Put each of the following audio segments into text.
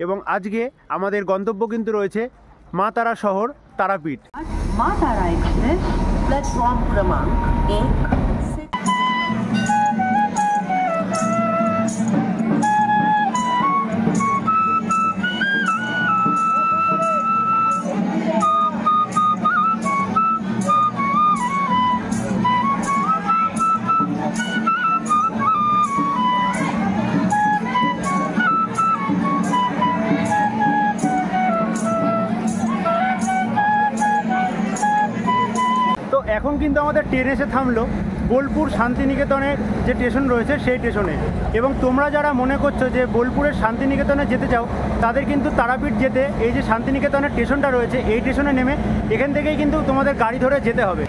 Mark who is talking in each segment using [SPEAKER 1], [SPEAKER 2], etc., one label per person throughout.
[SPEAKER 1] এবং আজকে আমাদের গন্তব্য কিন্তু রয়েছে মা তারা শহর তারাপীঠ।
[SPEAKER 2] মা তারা এক্সপ্রেস প্ল্যাটফর্ম क्रमांक 1 से
[SPEAKER 1] এখন কিন্তু আমাদের ট্রেন এসে থামলো বোলপুর শান্তিনিকেতনের যে স্টেশন রয়েছে সেই স্টেশনে। এবং তোমরা যারা মনে করছো যে বোলপুরের শান্তিনিকেতনে যেতে চাও তাদের কিন্তু তারাপীঠ যেতে এই যে শান্তিনিকেতনের স্টেশনটা রয়েছে এই স্টেশনে নেমে এখান থেকেই কিন্তু তোমাদের গাড়ি ধরে যেতে হবে।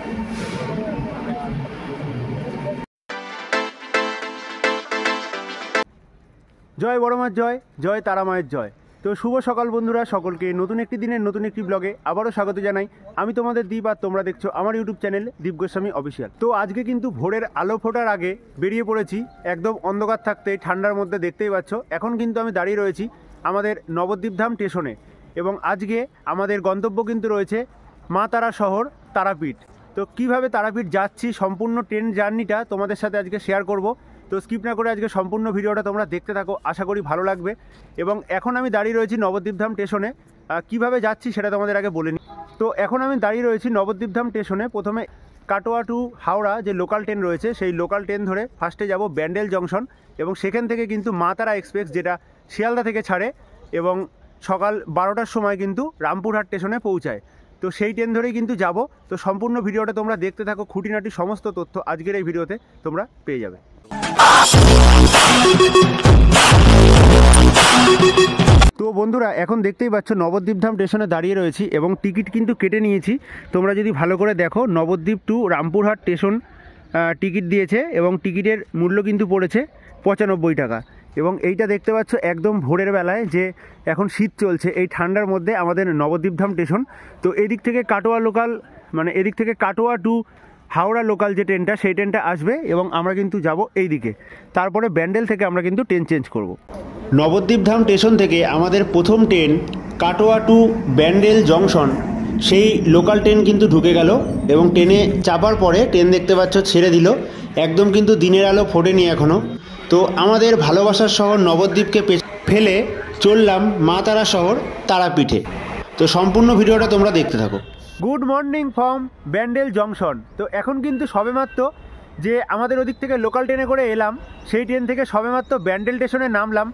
[SPEAKER 1] জয় বড় মার জয়, জয় তারা মায়ের জয়। তো শুভ সকাল বন্ধুরা, সকলকে নতুন একটি দিনের নতুন একটি ব্লগে আবারও স্বাগত জানাই। আমি তোমাদের দীপ আর তোমরা দেখছো আমার ইউটিউব চ্যানেল দীপ গোস্বামী অফিসিয়াল। তো আজকে কিন্তু ভোরের আলো ফোটার আগে বেরিয়ে পড়েছি, একদম অন্ধকার থাকতেই ঠান্ডার মধ্যে দেখতেই পাচ্ছ। এখন কিন্তু আমি দাঁড়িয়ে রয়েছি আমাদের নবদ্বীপধাম স্টেশনে এবং আজকে আমাদের গন্তব্য কিন্তু রয়েছে মা তারা শহর তারাপীঠ। তো কিভাবে তারাপীঠ যাচ্ছি সম্পূর্ণ ট্রেন জার্নিটা তোমাদের সাথে আজকে শেয়ার করব। তো স্কিপ না করে আজকে সম্পূর্ণ ভিডিওটা তোমরা দেখতে থাকো, আশা করি ভালো লাগবে। এবং এখন আমি দাঁড়িয়ে রয়েছি নবদ্বীপধাম স্টেশনে। কিভাবে যাচ্ছি সেটা তোমাদের আগে বলে নিই। তো এখন আমি দাঁড়িয়ে রয়েছি নবদ্বীপধাম স্টেশনে। প্রথমে কাটোয়া টু হাওড়া যে লোকাল ট্রেন রয়েছে সেই লোকাল ট্রেন ধরে ফার্স্টে যাব ব্যান্ডেল জংশন এবং সেখান থেকে কিন্তু মা তারা এক্সপ্রেস যেটা শিয়ালদা থেকে ছাড়ে এবং সকাল 12টার সময় কিন্তু রামপুরহাট স্টেশনে পৌঁছায়। তো সেই ট্রেন ধরেই কিন্তু যাব। তো সম্পূর্ণ ভিডিওটা তোমরা দেখতে থাকো, খুঁটিনাটি সমস্ত তথ্য আজকের এই ভিডিওতে তোমরা পেয়ে যাবে। তো বন্ধুরা এখন দেখতেই পাচ্ছ নবদ্বীপধাম স্টেশনে দাঁড়িয়ে রয়েছি এবং টিকিট কিন্তু কেটে নিয়েছি। তোমরা যদি ভালো করে দেখো Nabadwip to Rampurhat station ticket দিয়েছে এবং টিকিটের মূল্য কিন্তু পড়েছে 95 টাকা। এবং এইটা দেখতে পাচ্ছ একদম ভোরের বেলায় যে এখন শীত চলছে, এই ঠান্ডার মধ্যে আমাদের নবদ্বীপধাম স্টেশন। তো এদিক থেকে কাটোয়া লোকাল মানে এদিক থেকে কাটোয়া টু হাওড়া লোকাল যে ট্রেনটা সেই ট্রেনটা আসবে এবং আমরা কিন্তু যাব এই দিকে। তারপরে ব্যান্ডেল থেকে আমরা কিন্তু ট্রেন চেঞ্জ করব। নবদ্বীপধাম স্টেশন থেকে আমাদের প্রথম train Katwa to Bandel junction সেই লোকাল ট্রেন কিন্তু ঢুকে গেল এবং ট্রেনে চাপার পরে ট্রেন দেখতে পাচ্ছ ছেড়ে দিল। একদম কিন্তু দিনের আলো ফোটেনি এখনও। তো আমাদের ভালোবাসার শহর নবদ্বীপকে ফেলে চললাম মা তারা শহর তারাপীঠে। তো সম্পূর্ণ ভিডিওটা তোমরা দেখতে থাকো। Good morning from Bandel junction. তো এখন কিন্তু সবেমাত্র যে আমাদের ওদিক থেকে লোকাল ট্রেনে করে এলাম সেই ট্রেন থেকে সবেমাত্র ব্যান্ডেল স্টেশনে নামলাম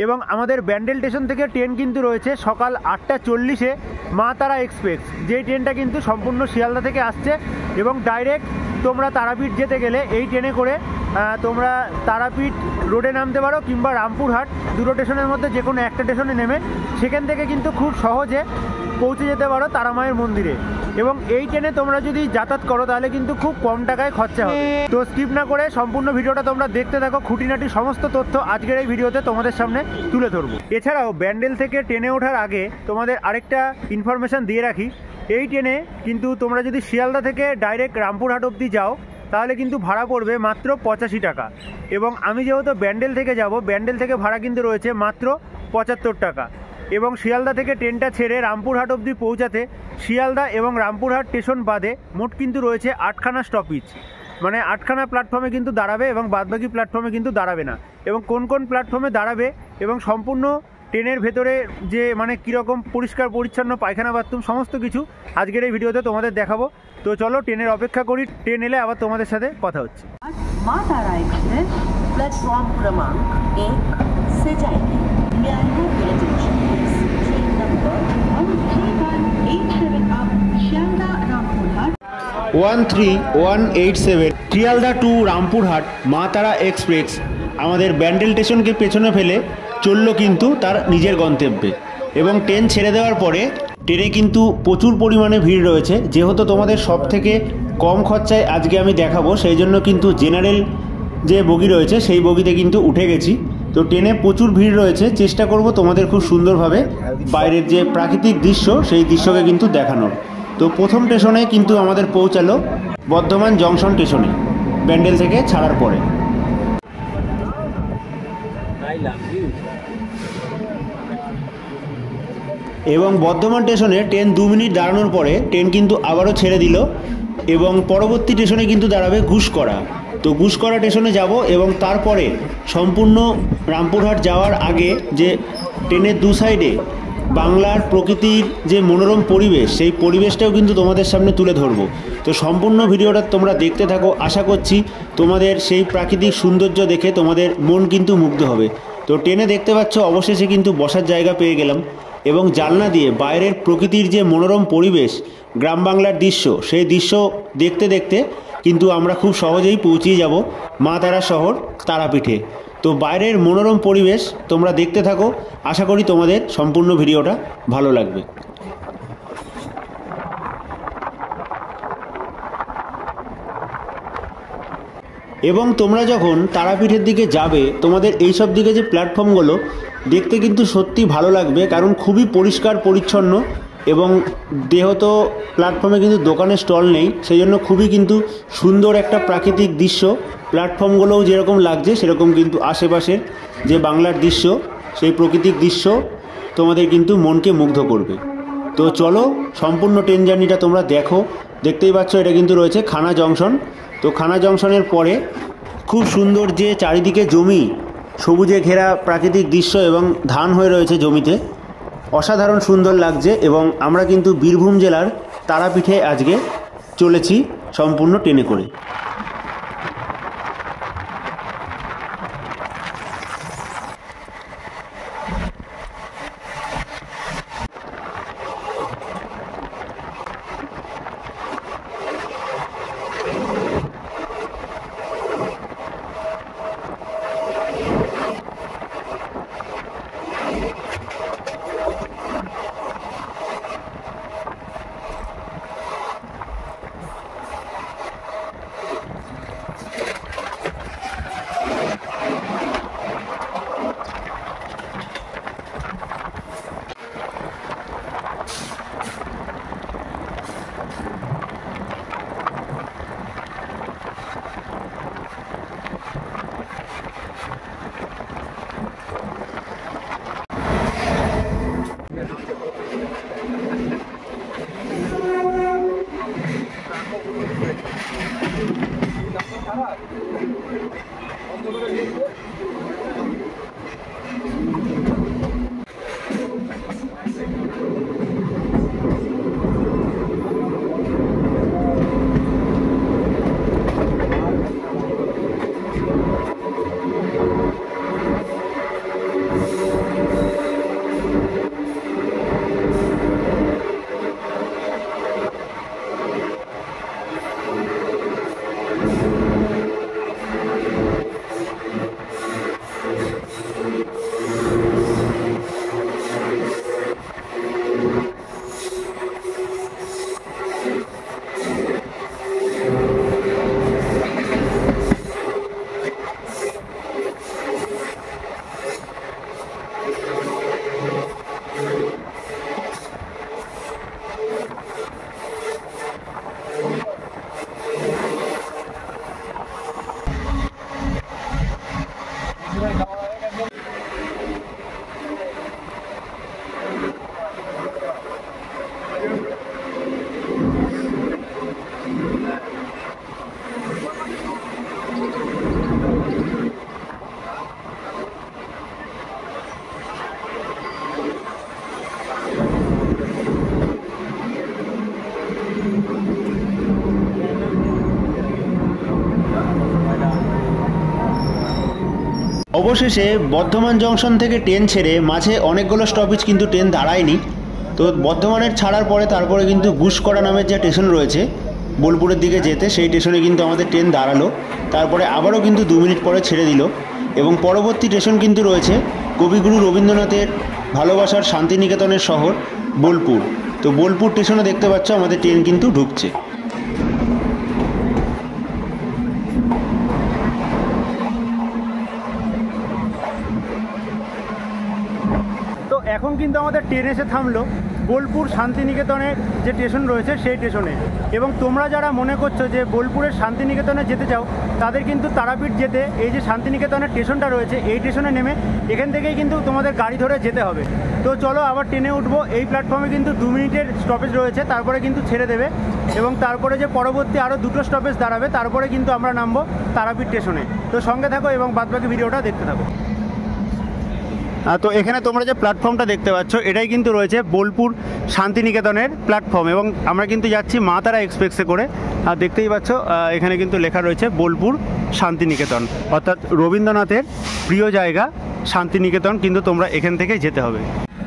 [SPEAKER 1] এবং আমাদের ব্যান্ডেল স্টেশন থেকে ট্রেন কিন্তু রয়েছে সকাল 8:40-এ মা তারা এক্সপ্রেস, যেই ট্রেনটা কিন্তু সম্পূর্ণ শিয়ালদা থেকে আসছে এবং ডাইরেক্ট তোমরা তারাপীঠ যেতে গেলে এই ট্রেনে করে তোমরা তারাপীঠ রোডে নামতে পারো কিংবা রামপুরহাট, দুটো স্টেশনের মধ্যে যে কোনো একটা স্টেশনে নেমে সেখান থেকে কিন্তু খুব সহজে পৌঁছে যেতে পারো তারা মায়ের মন্দিরে। এবং এই ট্রেনে তোমরা যদি যাতায়াত করো তাহলে কিন্তু খুব কম টাকায় খরচা হবে। তো স্কিপ না করে সম্পূর্ণ ভিডিওটা তোমরা দেখতে থাকো, খুঁটিনাটি সমস্ত তথ্য আজকের এই ভিডিওতে তোমাদের সামনে তুলে ধরবো। এছাড়াও ব্যান্ডেল থেকে ট্রেনে ওঠার আগে তোমাদের আরেকটা ইনফরমেশান দিয়ে রাখি। এই ট্রেনে কিন্তু তোমরা যদি শিয়ালদা থেকে ডাইরেক্ট রামপুরহাট অবধি যাও তাহলে কিন্তু ভাড়া পড়বে মাত্র 85 টাকা। এবং আমি যেহেতু ব্যান্ডেল থেকে যাব, ব্যান্ডেল থেকে ভাড়া কিন্তু রয়েছে মাত্র 75 টাকা। এবং শিয়ালদা থেকে ট্রেনটা ছেড়ে রামপুরহাট অবধি পৌঁছাতে শিয়ালদা এবং রামপুরহাট স্টেশন বাদে মোট কিন্তু রয়েছে 8খানা স্টপেজ, মানে 8খানা প্ল্যাটফর্মে কিন্তু দাঁড়াবে এবং বাদবাকি প্ল্যাটফর্মে কিন্তু দাঁড়াবে না। এবং কোন কোন প্ল্যাটফর্মে দাঁড়াবে এবং সম্পূর্ণ ট্রেনের ভেতরে যে মানে কীরকম পরিষ্কার পরিচ্ছন্ন পায়খানা বাথরুম সমস্ত কিছু আজকের এই ভিডিওতে তোমাদের দেখাবো। তো চলো ট্রেনের অপেক্ষা করি, ট্রেন এলে আবার তোমাদের সাথে কথা হচ্ছে।
[SPEAKER 2] মা তারা এক্সপ্রেস प्लेटफॉर्म क्रमांक 1 से जाएगी। ट्रेन नंबर 13187 अब शियालदा रामपुरहाट
[SPEAKER 1] 13187 শিয়ালদা টু রামপুরহাট মা তারা এক্সপ্রেস আমাদের ব্যান্ডেল স্টেশনকে পেছনে ফেলে চললো কিন্তু তার নিজের গন্তব্যে। এবং ট্রেন ছেড়ে দেওয়ার পরে ট্রেনে কিন্তু প্রচুর পরিমাণে ভিড় রয়েছে। যেহেতু তোমাদের সব থেকে কম খরচায় আজকে আমি দেখাবো সেই জন্য কিন্তু জেনারেল যে বগি রয়েছে সেই বগিতে কিন্তু উঠে গেছি। তো ট্রেনে প্রচুর ভিড় রয়েছে, চেষ্টা করব তোমাদের খুব সুন্দরভাবে বাইরের যে প্রাকৃতিক দৃশ্য সেই দৃশ্যকে কিন্তু দেখানোর। তো প্রথম স্টেশনে কিন্তু আমাদের পৌঁছালো বর্ধমান জংশন স্টেশনে ব্যান্ডেল থেকে ছাড়ার পরে। এবং বর্ধমান স্টেশনে ট্রেন 2 মিনিট দাঁড়ানোর পরে ট্রেন কিন্তু আবারও ছেড়ে দিল এবং পরবর্তী স্টেশনে কিন্তু দাঁড়াবে ঘুষকরা। তো ঘুষকরা স্টেশনে যাব এবং তারপরে সম্পূর্ণ রামপুরহাট যাওয়ার আগে যে ট্রেনের দু সাইডে বাংলার প্রকৃতির যে মনোরম পরিবেশ, সেই পরিবেশটাও কিন্তু তোমাদের সামনে তুলে ধরবো। তো সম্পূর্ণ ভিডিওটা তোমরা দেখতে থাকো, আশা করছি তোমাদের সেই প্রাকৃতিক সৌন্দর্য দেখে তোমাদের মন কিন্তু মুগ্ধ হবে। তো ট্রেনে দেখতে পাচ্ছ অবশেষে কিন্তু বসার জায়গা পেয়ে গেলাম এবং জানলা দিয়ে বাইরের প্রকৃতির যে মনোরম পরিবেশ, গ্রাম বাংলার দৃশ্য, সেই দৃশ্য দেখতে দেখতে কিন্তু আমরা খুব সহজেই পৌঁছে যাব মা তারা শহর তারাপীঠে। তো বাইরের মনোরম পরিবেশ তোমরা দেখতে থাকো, আশা করি তোমাদের সম্পূর্ণ ভিডিওটা ভালো লাগবে। এবং তোমরা যখন তারাপীঠের দিকে যাবে তোমাদের এই সব দিকে যে প্ল্যাটফর্মগুলো দেখতে কিন্তু সত্যি ভালো লাগবে, কারণ খুবই পরিষ্কার পরিচ্ছন্ন এবং যেহেতু প্ল্যাটফর্মে কিন্তু দোকানের স্টল নেই, সেই জন্য খুবই কিন্তু সুন্দর একটা প্রাকৃতিক দৃশ্য। প্ল্যাটফর্মগুলোও যেরকম লাগছে সেরকম কিন্তু আশেপাশের যে বাংলার দৃশ্য, সেই প্রাকৃতিক দৃশ্য তোমাদের কিন্তু মনকে মুগ্ধ করবে। তো চলো সম্পূর্ণ ট্রেন জার্নিটা তোমরা দেখো। দেখতেই পাচ্ছ এটা কিন্তু রয়েছে খানা জংশন। তো খানা জংশনের পরে খুব সুন্দর যে চারিদিকে জমি, সবুজে ঘেরা প্রাকৃতিক দৃশ্য এবং ধান হয়ে রয়েছে জমিতে, অসাধারণ সুন্দর লাগছে। এবং আমরা কিন্তু বীরভূম জেলার তারাপীঠে আজকে চলেছি সম্পূর্ণ ট্রেনে করে। অবশেষে বর্ধমান জংশন থেকে ট্রেন ছেড়ে মাঝে অনেকগুলো স্টপেজ কিন্তু ট্রেন দাঁড়ায়নি। তো বর্ধমানের ছাড়ার পরে তারপরে কিন্তু ঘুষকরা নামের যে স্টেশন রয়েছে বোলপুরের দিকে যেতে, সেই স্টেশনে কিন্তু আমাদের ট্রেন দাঁড়ালো। তারপরে আবারও কিন্তু 2 মিনিট পরে ছেড়ে দিল এবং পরবর্তী স্টেশন কিন্তু রয়েছে কবিগুরু রবীন্দ্রনাথের ভালোবাসার শান্তিনিকেতনের শহর বোলপুর। তো বোলপুর স্টেশনে দেখতে পাচ্ছ আমাদের ট্রেন কিন্তু ঢুকছে। তো এখন কিন্তু আমাদের ট্রেন এসে থামলো বোলপুর শান্তিনিকেতনের যে স্টেশন রয়েছে সেই স্টেশনে। এবং তোমরা যারা মনে করছো যে বোলপুরের শান্তিনিকেতনে যেতে চাও, তাদের কিন্তু তারাপীঠ যেতে এই যে শান্তিনিকেতনের স্টেশনটা রয়েছে এই স্টেশনে নেমে এখান থেকেই কিন্তু তোমাদের গাড়ি ধরে যেতে হবে। তো চলো আবার ট্রেনে উঠবো। এই প্ল্যাটফর্মে কিন্তু 2 মিনিটের স্টপেজ রয়েছে, তারপরে কিন্তু ছেড়ে দেবে এবং তারপরে যে পরবর্তী আরও 2টো স্টপেজ দাঁড়াবে, তারপরে কিন্তু আমরা নামবো তারাপীঠ স্টেশনে। তো সঙ্গে থাকো এবং বাদবাকি ভিডিওটা দেখতে থাকো। তো এখানে তোমরা যে প্ল্যাটফর্মটা দেখতে পাচ্ছ এটাই কিন্তু রয়েছে বোলপুর শান্তিনিকেতনের প্ল্যাটফর্ম এবং আমরা কিন্তু যাচ্ছি মা তারা এক্সপ্রেসে করে। আর দেখতেই পাচ্ছ এখানে কিন্তু লেখা রয়েছে বোলপুর শান্তিনিকেতন, অর্থাৎ রবীন্দ্রনাথের প্রিয় জায়গা শান্তিনিকেতন, কিন্তু তোমরা এখান থেকে যেতে হবে।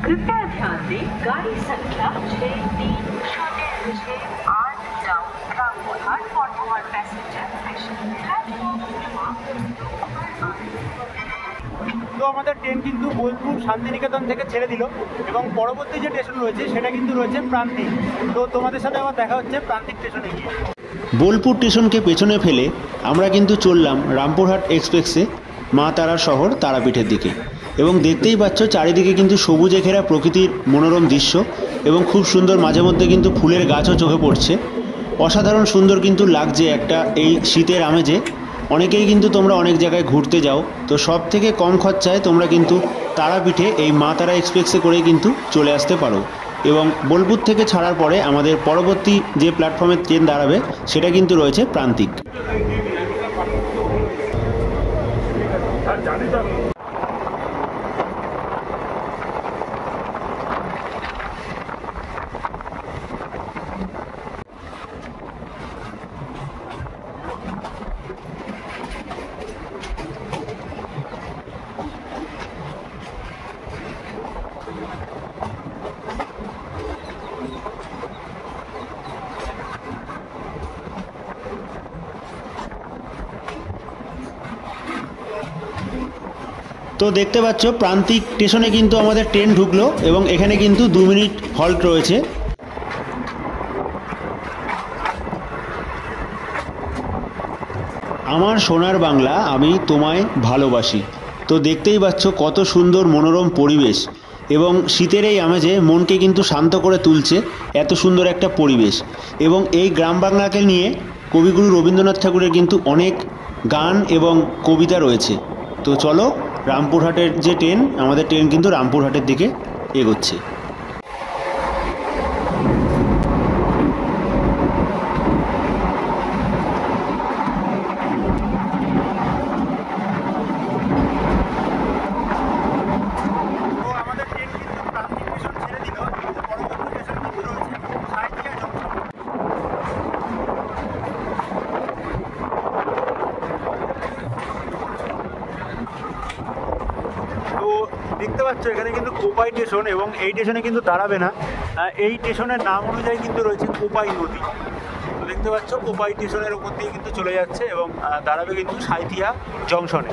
[SPEAKER 3] कृपया ध्यान दें, गाड़ी संख्या 6308 down Rampurhat for more passenger platform
[SPEAKER 1] তো আমাদের ট্রেন কিন্তু বোলপুর শান্তিনিকেতন থেকে ছেড়ে দিল এবং পরবর্তী যে স্টেশন রয়েছে সেটা কিন্তু রয়েছে প্রান্তিক। তো তোমাদের সাথে আবার দেখা হচ্ছে প্রান্তিক স্টেশনে গিয়ে।
[SPEAKER 4] বোলপুর স্টেশনকে পেছনে ফেলে আমরা কিন্তু চললাম রামপুরহাট এক্সপ্রেসে মা তারা শহর তারাপীঠের দিকে। এবং দেখতেই পাচ্ছ চারিদিকে কিন্তু সবুজে ঘেরা প্রকৃতির মনোরম দৃশ্য এবং খুব সুন্দর, মাঝে মধ্যে কিন্তু ফুলের গাছও চোখে পড়ছে। অসাধারণ সুন্দর কিন্তু লাগছে একটা এই শীতের আমেজে। অনেকেই কিন্তু তোমরা অনেক জায়গায় ঘুরতে যাও, তো সব থেকে কম খরচায় তোমরা কিন্তু তারাপীঠে এই মা তারা এক্সপ্রেসে করেই কিন্তু চলে আসতে পারো। এবং বোলপুর থেকে ছাড়ার পরে আমাদের পরবর্তী যে প্ল্যাটফর্মে ট্রেন দাঁড়াবে সেটা কিন্তু রয়েছে প্রান্তিক। তো দেখতে পাচ্ছ প্রান্তিক স্টেশনে কিন্তু আমাদের ট্রেন ঢুকলো এবং এখানে কিন্তু 2 মিনিট হল্ট রয়েছে। আমার সোনার বাংলা, আমি তোমায় ভালোবাসি। তো দেখতেই পাচ্ছ কত সুন্দর মনোরম পরিবেশ এবং শীতের এই আমেজে মনকে কিন্তু শান্ত করে তুলছে এত সুন্দর একটা পরিবেশ। এবং এই গ্রাম বাংলাকে নিয়ে কবিগুরু রবীন্দ্রনাথ ঠাকুরের কিন্তু অনেক গান এবং কবিতা রয়েছে। তো চলো, রামপুরহাটের যে ট্রেন, আমাদের ট্রেন কিন্তু রামপুরহাটের দিকে এগোচ্ছে।
[SPEAKER 1] দেখতে পাচ্ছ এখানে কিন্তু কোপাই স্টেশন এবং এই স্টেশনে কিন্তু দাঁড়াবে না। এই স্টেশনের নাম অনুযায়ী কিন্তু রয়েছে কোপাই নদী। তো দেখতে পাচ্ছ কোপাই স্টেশনের উপর দিয়ে কিন্তু চলে যাচ্ছে এবং দাঁড়াবে কিন্তু সাঁইথিয়া জংশনে।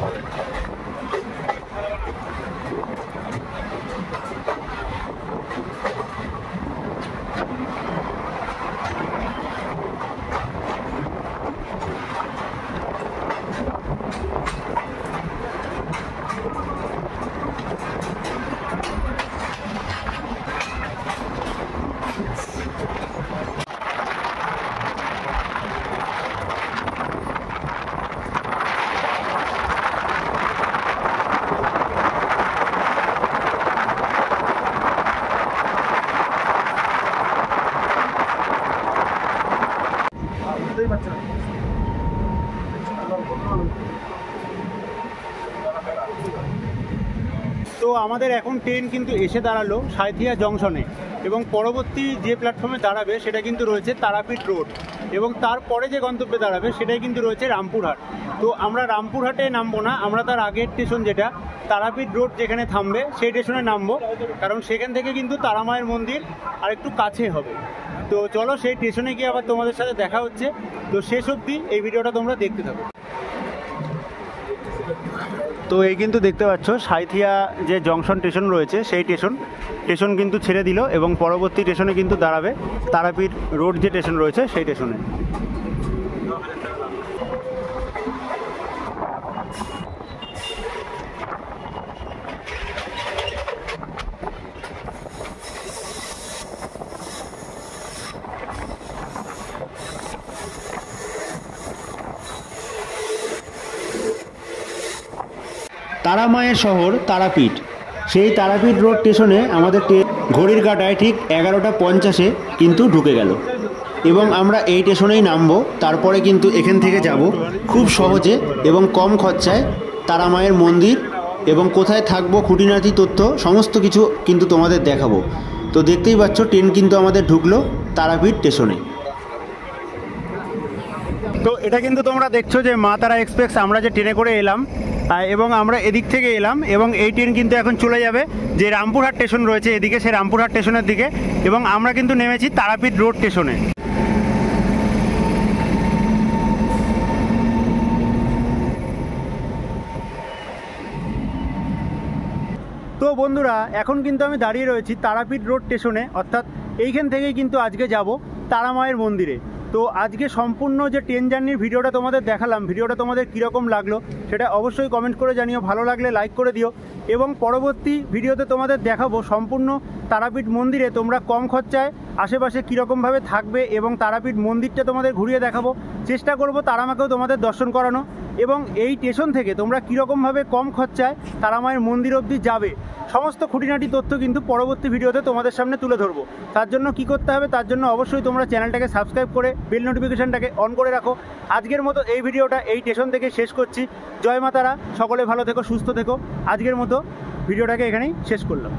[SPEAKER 1] তো আমাদের এখন ট্রেন কিন্তু এসে দাঁড়ালো সাঁইথিয়া জংশনে এবং পরবর্তী যে প্ল্যাটফর্মে দাঁড়াবে সেটা কিন্তু রয়েছে তারাপীঠ রোড এবং তারপরে যে গন্তব্যে দাঁড়াবে সেটাই কিন্তু রয়েছে রামপুরহাট। তো আমরা রামপুরহাটে নামবো না, আমরা তার আগের স্টেশন যেটা তারাপীঠ রোড যেখানে থামবে সেই স্টেশনে নামবো, কারণ সেখান থেকে কিন্তু তারামায়ের মন্দির আর একটু কাছে হবে। তো চলো সেই স্টেশনে গিয়ে আবার তোমাদের সাথে দেখা হচ্ছে। তো শেষ অবধি এই ভিডিওটা তোমরা দেখতে থাকো। তো এই কিন্তু দেখতে পাচ্ছ সাঁইথিয়া যে জংশন স্টেশন রয়েছে সেই স্টেশন কিন্তু ছেড়ে দিল এবং পরবর্তী স্টেশনে কিন্তু দাঁড়াবে তারাপীঠ রোড যে স্টেশন রয়েছে সেই স্টেশনে।
[SPEAKER 4] তারামায়ের শহর তারাপীঠ। সেই তারাপীঠ রোড স্টেশনে আমাদের ঘড়ির কাঁটায় ঠিক 11:50 কিন্তু ঢুকে গেল এবং আমরা এই স্টেশনেই নামবো। তারপরে কিন্তু এখান থেকে যাব খুব সহজে এবং কম খরচায় তারামায়ের মন্দির এবং কোথায় থাকবো, খুঁটিনাটি তথ্য সমস্ত কিছু কিন্তু তোমাদের দেখাবো। তো দেখতেই পাচ্ছ ট্রেন কিন্তু আমাদের ঢুকলো তারাপীঠ স্টেশনে।
[SPEAKER 1] তো এটা কিন্তু তোমরা দেখছো যে মা তারা এক্সপ্রেস আমরা যে ট্রেনে করে এলাম এবং আমরা এদিক থেকে এলাম এবং এই ট্রেন কিন্তু এখন চলে যাবে যে রামপুরহাট স্টেশন রয়েছে এদিকে, সেই রামপুরহাট স্টেশনের দিকে, এবং আমরা কিন্তু নেমেছি তারাপীঠ রোড স্টেশনে। তো বন্ধুরা এখন কিন্তু আমি দাঁড়িয়ে রয়েছি তারাপীঠ রোড স্টেশনে, অর্থাৎ এইখান থেকেই কিন্তু আজকে যাব তারামায়ের মন্দিরে। তো আজকে সম্পূর্ণ যে ট্রেন জার্নির ভিডিওটা তোমাদের দেখালাম, ভিডিওটা তোমাদের কীরকম লাগলো সেটা অবশ্যই কমেন্ট করে জানিও, ভালো লাগলে লাইক করে দিও। এবং পরবর্তী ভিডিওতে তোমাদের দেখাবো সম্পূর্ণ তারাপীঠ মন্দিরে তোমরা কম খরচায় আশেপাশে কীরকমভাবে থাকবে এবং তারাপীঠ মন্দিরটা তোমাদের ঘুরিয়ে দেখাবো। চেষ্টা করব তারামাকেও তোমাদের দর্শন করানো এবং এই স্টেশন থেকে তোমরা কীরকমভাবে কম খরচায় তারামায়ের মন্দির অবধি যাবে সমস্ত খুঁটিনাটি তথ্য কিন্তু পরবর্তী ভিডিওতে তোমাদের সামনে তুলে ধরবো। তার জন্য কি করতে হবে, তার জন্য অবশ্যই তোমরা চ্যানেলটাকে সাবস্ক্রাইব করে বেল নোটিফিকেশানটাকে অন করে রাখো। আজকের মতো এই ভিডিওটা এই স্টেশন থেকে শেষ করছি। জয় মা তারা, সকলে ভালো থেকো, সুস্থ থেকো। আজকের মতো ভিডিওটাকে এখানেই শেষ করলাম।